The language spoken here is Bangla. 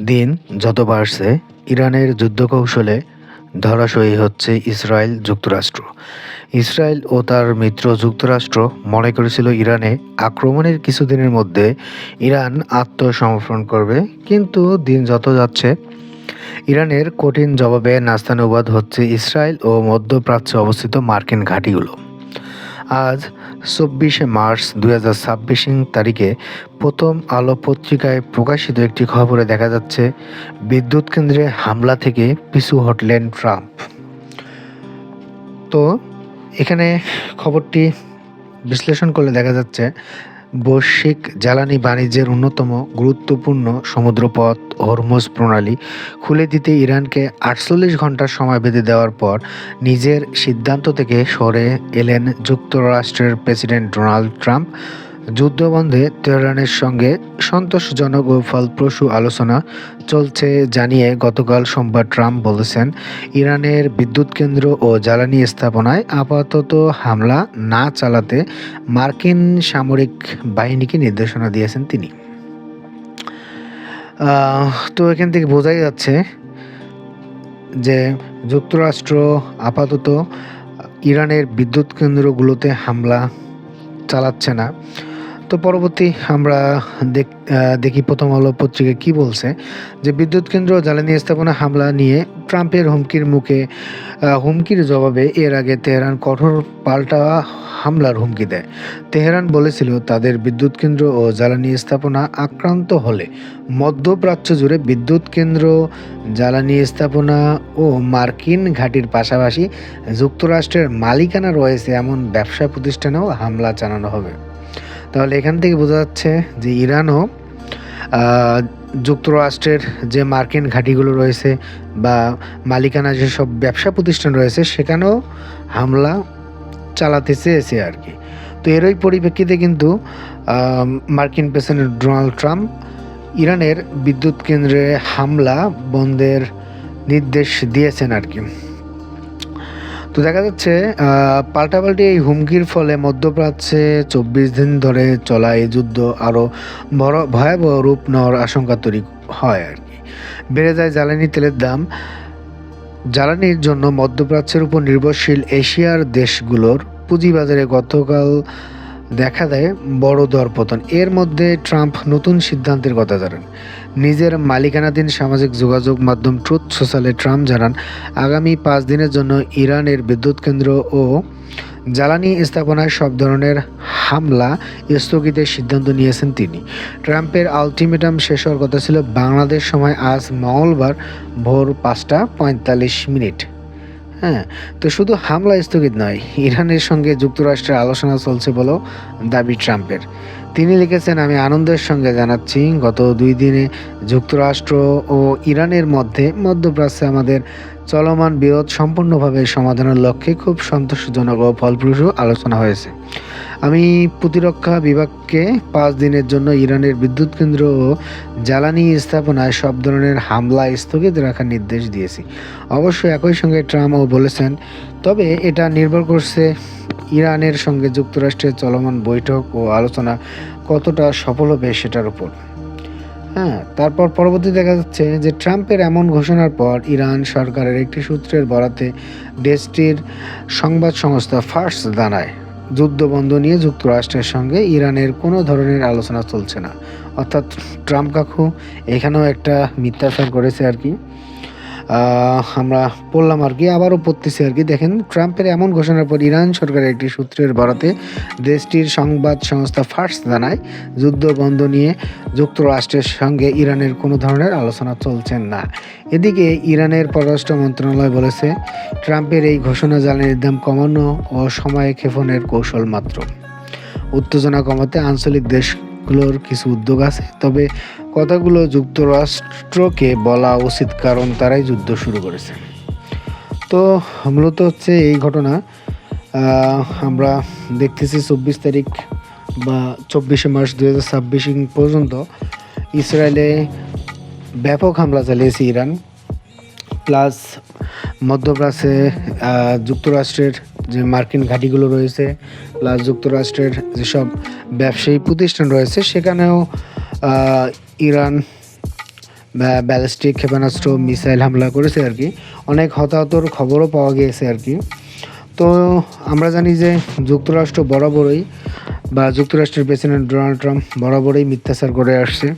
দিন যত বাড়ছে, ইরানের যুদ্ধকৌশলে ধরাশয়ী হচ্ছে ইসরায়েল যুক্তরাষ্ট্র। ইসরায়েল ও তার মিত্র যুক্তরাষ্ট্র মনে করেছিল ইরানে আক্রমণের কিছুদিনের মধ্যে ইরান আত্মসমর্পণ করবে, কিন্তু দিন যত যাচ্ছে ইরানের কঠিন জবাবে নাস্তানুবাদ হচ্ছে ইসরায়েল ও মধ্যপ্রাচ্যে অবস্থিত মার্কিন ঘাঁটিগুলো। আজ 24শে মার্চ 2026 তারিখে প্রথম আলো পত্রিকায় প্রকাশিত একটি খবরে দেখা যাচ্ছে, বিদ্যুৎ কেন্দ্রে হামলা থেকে পিছু হটলেন ট্রাম্প। তো এখানে খবরটি বিশ্লেষণ করলে দেখা যাচ্ছে, বৈশ্বিক জ্বালানি বাণিজ্যের অন্যতম গুরুত্বপূর্ণ সমুদ্রপথ হরমুজ প্রণালী খুলে দিতে ইরানকে 48 ঘন্টার সময় বেঁধে দেওয়ার পর নিজের সিদ্ধান্ত থেকে সরে এলেন যুক্তরাষ্ট্রের প্রেসিডেন্ট ডোনাল্ড ট্রাম্প। যুদ্ধবন্ধে তেহরানের সঙ্গে সন্তোষজনক ও ফলপ্রসূ আলোচনা চলছে জানিয়ে গতকাল সোমবার ট্রাম্প বলেছেন, ইরানের বিদ্যুৎ কেন্দ্র ও জ্বালানি স্থাপনায় আপাতত হামলা না চালাতে মার্কিন সামরিক বাহিনীকে নির্দেশনা দিয়েছেন তিনি। তো এখান থেকে বোঝাই যাচ্ছে যে যুক্তরাষ্ট্র আপাতত ইরানের বিদ্যুৎ কেন্দ্রগুলোতে হামলা চালাচ্ছে না। তো পরবর্তী আমরা দেখি প্রথম আলো পত্রিকা কি বলছে, যে বিদ্যুৎ কেন্দ্র জ্বালানি স্থাপনা হামলা নিয়ে ট্রাম্পের হুমকির জবাবে এর আগে তেহরান কঠোর পাল্টা হামলার হুমকি দেয়। তেহরান বলেছিল, তাদের বিদ্যুৎ কেন্দ্র ও জ্বালানি স্থাপনা আক্রান্ত হলে মধ্যপ্রাচ্য জুড়ে বিদ্যুৎ কেন্দ্র, জ্বালানি স্থাপনা ও মার্কিন ঘাঁটির পাশাপাশি যুক্তরাষ্ট্রের মালিকানা রয়েছে এমন ব্যবসা প্রতিষ্ঠানেও হামলা চালানো হবে। তাহলে এখান থেকে বোঝা যাচ্ছে যে ইরানও যুক্তরাষ্ট্রের যে মার্কিন ঘাঁটিগুলো রয়েছে বা মালিকানা যেসব ব্যবসা প্রতিষ্ঠান রয়েছে সেখানেও হামলা চালাতে চেয়েছে আর কি। তো এরই পরিপ্রেক্ষিতে কিন্তু মার্কিন প্রেসিডেন্ট ডোনাল্ড ট্রাম্প ইরানের বিদ্যুৎ কেন্দ্রে হামলা বন্ধের নির্দেশ দিয়েছেন আর কি। তো দেখা যাচ্ছে পাল্টাপাল্টি এই হুমকির ফলে মধ্যপ্রাচ্যে 24 দিন ধরে চলা এই যুদ্ধ আরও ভয়াবহ রূপ নেওয়ার আশঙ্কা তৈরি হয় আর কি। বেড়ে যায় জ্বালানি তেলের দাম। জ্বালানির জন্য মধ্যপ্রাচ্যের উপর নির্ভরশীল এশিয়ার দেশগুলোর পুঁজিবাজারে গতকাল দেখা দেয় বড় দরপতন। এর মধ্যে ট্রাম্প নতুন সিদ্ধান্তের কথা জানান। নিজের মালিকানাধীন সামাজিক যোগাযোগ মাধ্যম ট্রুথ সোশ্যালে ট্রাম্প জানান, আগামী 5 দিনের জন্য ইরানের বিদ্যুৎ কেন্দ্র ও জ্বালানি স্থাপনায় সব ধরনের হামলা স্থগিতের সিদ্ধান্ত নিয়েছেন তিনি। ট্রাম্পের আলটিমেটাম শেষ হওয়ার কথা ছিল বাংলাদেশ সময় আজ মঙ্গলবার ভোর 5:45। হ্যাঁ, তো শুধু হামলা স্থগিত নয়, ইরানের সঙ্গে যুক্তরাষ্ট্রের আলোচনা চলছে বলেও দাবি ট্রাম্পের। তিনি লিখেছেন, আমি আনন্দের সঙ্গে জানাচ্ছি, গত 2 দিনে যুক্তরাষ্ট্র ও ইরানের মধ্যে মধ্যপ্রাচ্যে আমাদের চলমান বিরোধ সম্পূর্ণভাবে সমাধানের লক্ষ্যে খুব সন্তোষজনক ও ফলপ্রসূ আলোচনা হয়েছে। আমি প্রতিরক্ষা বিভাগকে 5 দিনের জন্য ইরানের বিদ্যুৎ কেন্দ্র ও জ্বালানি স্থাপনায় সব ধরনের হামলা স্থগিত রাখার নির্দেশ দিয়েছি। অবশ্য একই সঙ্গে ট্রাম্পও বলেছেন, তবে এটা নির্ভর করছে ইরানের সঙ্গে যুক্তরাষ্ট্রের চলমান বৈঠক ও আলোচনা কতটা সফল হবে সেটার উপর। তারপর পরবর্তী দেখা যাচ্ছে যে ট্রাম্পের এমন ঘোষণার পর ইরান সরকারের একটি সূত্রের বরাতে দেশটির সংবাদ সংস্থা ফার্স জানায়, যুদ্ধবন্ধ নিয়ে যুক্তরাষ্ট্রের সঙ্গে ইরানের কোনো ধরনের আলোচনা চলছে না। অর্থাৎ ট্রাম্প কাকু এখানেও একটা মিথ্যাচার করেছে আর কি। আমরা পড়লাম আর কি, আবারও পড়তেছি আর কি। দেখেন, ট্রাম্পের এমন ঘোষণার পর ইরান সরকারের একটি সূত্রের বরাতে দেশটির সংবাদ সংস্থা ফার্স জানায়, যুদ্ধবন্ধ নিয়ে যুক্তরাষ্ট্রের সঙ্গে ইরানের কোনো ধরনের আলোচনা চলছে না। এদিকে ইরানের পররাষ্ট্র মন্ত্রণালয় বলেছে, ট্রাম্পের এই ঘোষণা জ্বালানির দাম কমানো ও সময় ক্ষেপণের কৌশল মাত্র। উত্তেজনা কমাতে আঞ্চলিক দেশগুলোর কিছু উদ্যোগ আছে, তবে কথাগুলো যুক্তরাষ্ট্রকে বলা উচিত, কারণ তারাই যুদ্ধ শুরু করেছে। তো মূলত হচ্ছে এই ঘটনা আমরা দেখতেছি 24 তারিখ বা 24শে মার্চ 2026 পর্যন্ত ইসরায়েলে ব্যাপক হামলা চালিয়েছে ইরান, প্লাস মধ্যপ্রাচ্যে যুক্তরাষ্ট্রের যে মার্কিন ঘাঁটিগুলো রয়েছে, প্লাস যুক্তরাষ্ট্রের যেসব ব্যবসায়ী প্রতিষ্ঠান রয়েছে সেখানেও ইরান ব্যালিস্টিক ক্ষেপণাস্ত্র মিসাইল হামলা করেছে আর কি। অনেক হতাহতর খবরও পাওয়া গিয়েছে আর কি। তো আমরা জানি যে যুক্তরাষ্ট্রের প্রেসিডেন্ট ডোনাল্ড ট্রাম্প বরাবরই মিথ্যাচার করে আসছে।